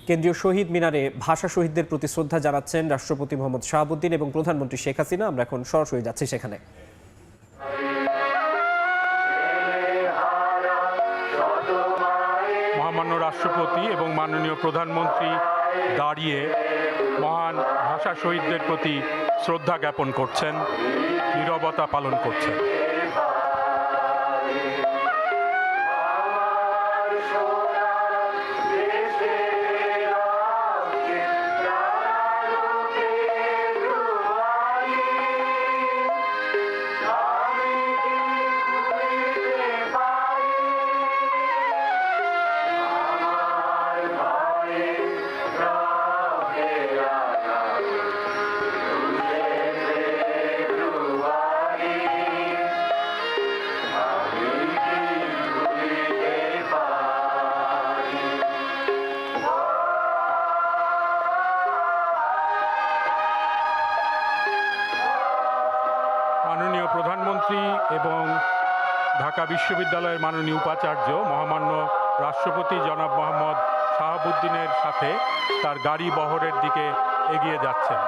কেন্দ্রীয় শহীদ মিনারে ভাষা শহীদদের প্রতি শ্রদ্ধা জানাচ্ছেন রাষ্ট্রপতি মোহাম্মদ শাহাবুদ্দিন এবং প্রধানমন্ত্রী শেখ হাসিনা। আমরা এখন সরাসরি যাচ্ছি সেখানে। মহামান্য রাষ্ট্রপতি এবং মাননীয় প্রধানমন্ত্রী দাঁড়িয়ে মহান ভাষা শহীদদের প্রতি শ্রদ্ধা জ্ঞাপন করছেন, নীরবতা পালন করছেন। মাননীয় প্রধানমন্ত্রী এবং ঢাকা বিশ্ববিদ্যালয়ের মাননীয় উপাচার্য মহামান্য রাষ্ট্রপতি জনাব মোহাম্মদ শাহাবুদ্দিনের সাথে তার গাড়ি বহরের দিকে এগিয়ে যাচ্ছেন।